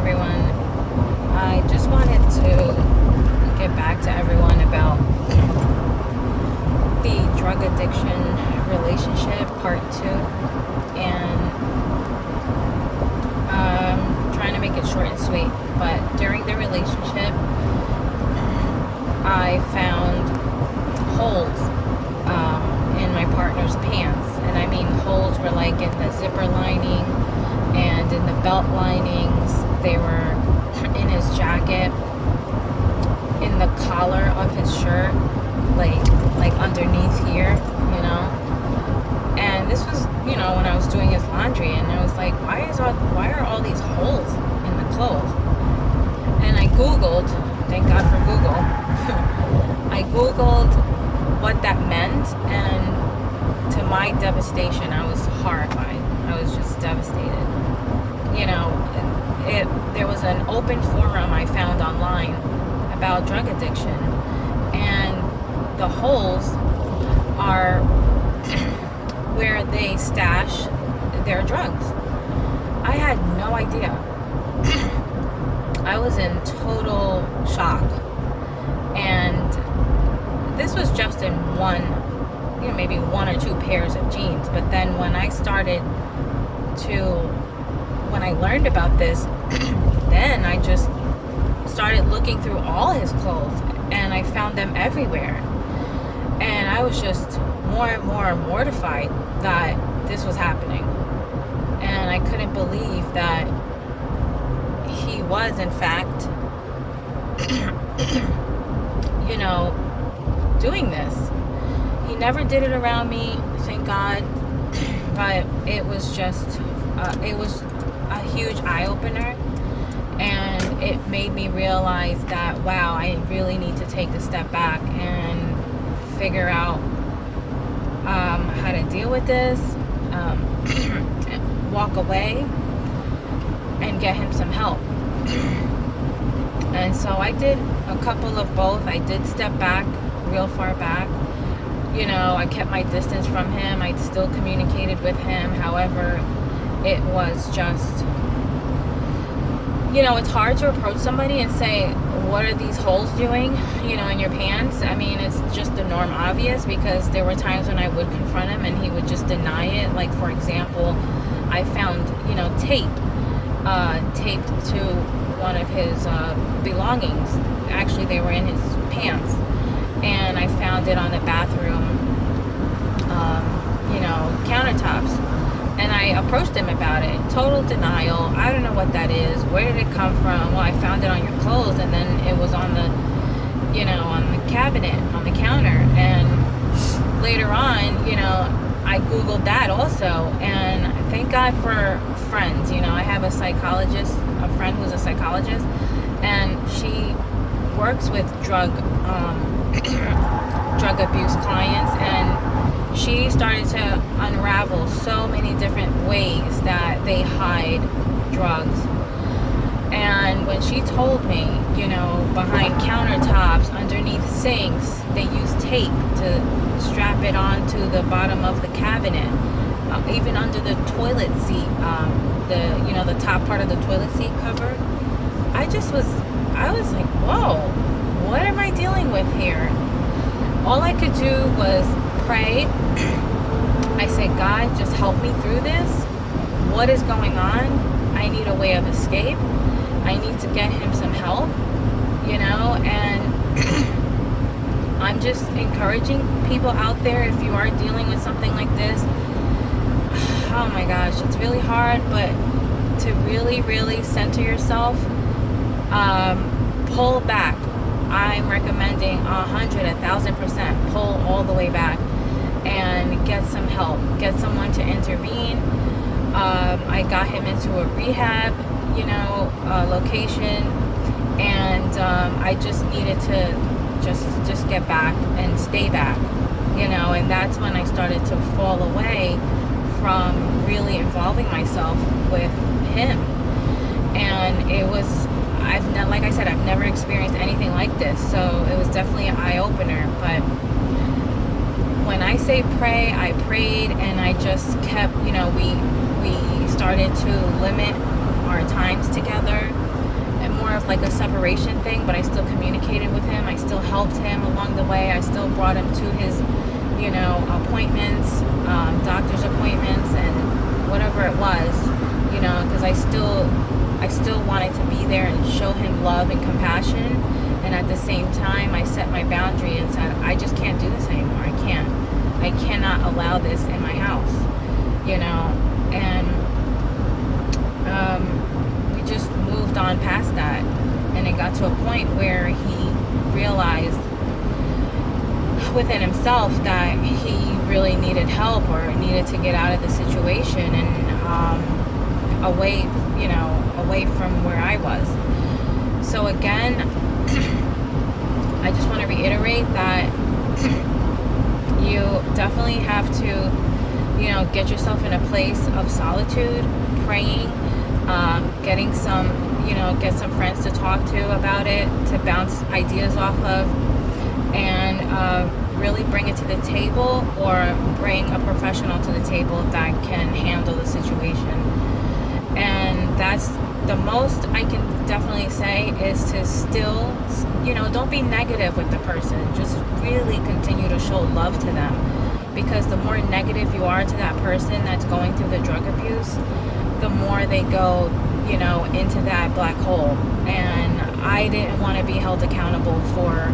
everyone. I just wanted to get back to everyone about the drug addiction relationship part 2, and trying to make it short and sweet. But during the relationship, I found holes in my partner's pants, and I mean holes were like in the zipper lining and in the belt linings. They were in his jacket, in the collar of his shirt, like underneath here, you know. And this was, when I was doing his laundry, and I was like, why are all these holes in the clothes? And I Googled, thank God for Google. I Googled what that meant, and to my devastation, I was horrified. I was just devastated. There was an open forum I found online about drug addiction, and the holes are where they stash their drugs. I had no idea. I was in total shock. And this was just in maybe one or two pairs of jeans. But then when I learned about this, then I just started looking through all his clothes, and I found them everywhere. And I was just more and more mortified that this was happening. And I couldn't believe that he was, in fact, doing this. He never did it around me, thank God. But it was just, it was a huge eye-opener. And it made me realize that, wow, I really need to take a step back and figure out how to deal with this, walk away, and get him some help. And so I did a couple of both. I did step back, real far back. I kept my distance from him. I still communicated with him. However, it was just, it's hard to approach somebody and say, what are these holes doing, in your pants? I mean, it's just the norm obvious, because there were times when I would confront him and he would just deny it. Like, for example, I found, tape taped to one of his belongings. Actually, they were in his pants. And I found it on the bathroom, countertops. And I approached him about it. Total denial. I don't know what that is. Where did it come from? Well, I found it on your clothes, and then it was on the, on the cabinet, on the counter. And later on, I Googled that also. And thank God for friends. I have a psychologist, a friend who's a psychologist, and she works with drug abuse clients, and she started to unravel so many different ways that they hide drugs. And when she told me, behind countertops, underneath sinks, they use tape to strap it onto the bottom of the cabinet, even under the toilet seat, the top part of the toilet seat cover. I was like, whoa, what am I dealing with here? All I could do was pray. I said, God, just help me through this. What is going on? I need a way of escape. I need to get him some help, and I'm just encouraging people out there, if you are dealing with something like this, oh my gosh, it's really hard, but to really, really center yourself, pull back. I'm recommending 1,000% pull all the way back and get some help. Get someone to intervene. I got him into a rehab, location, and I just needed to just get back and stay back, and that's when I started to fall away from really involving myself with him. And it was, like I said, I've never experienced anything like this, so it was definitely an eye-opener. But when I say pray, I prayed, and I just kept, we started to limit our times together. like a separation thing, but I still communicated with him. I still helped him along the way. I still brought him to his, appointments, doctor's appointments, and whatever it was, because I still wanted to be there and show him love and compassion. And at the same time, I set my boundary and said, I just can't do this anymore. I cannot allow this in my house, and we just moved on past that. And it got to a point where he realized within himself that he really needed help or needed to get out of the situation and away from where I was. So again, I just want to reiterate that you definitely have to, get yourself in a place of solitude, praying, getting some, get some friends to talk to about it, to bounce ideas off of, and really bring it to the table, or bring a professional to the table that can handle the situation. And that's the most I can definitely say, is to still, don't be negative with the person. Just really continue to show love to them, because the more negative you are to that person that's going through the drug abuse, the more they go, into that black hole. And I didn't want to be held accountable for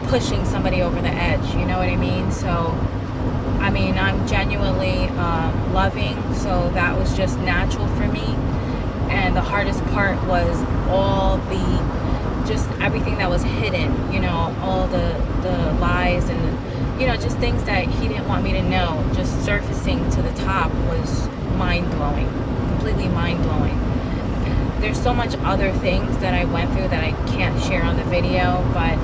pushing somebody over the edge, you know what I mean? So, I'm genuinely loving, so that was just natural for me. And the hardest part was all just everything that was hidden, all the lies and, just things that he didn't want me to know, just surfacing to the top was mind-blowing, completely mind-blowing. There's so much other things that I went through that I can't share on the video, but,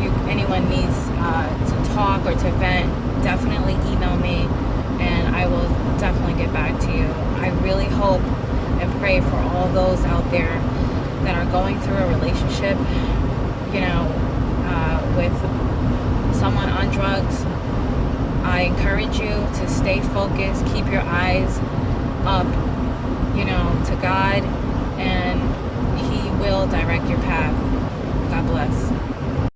if anyone needs to talk or to vent, definitely email me, and I will definitely get back to you. I really hope and pray for all those out there that are going through a relationship, with someone on drugs. I encourage you to stay focused, keep your eyes up, to God, and He will direct your path. God bless.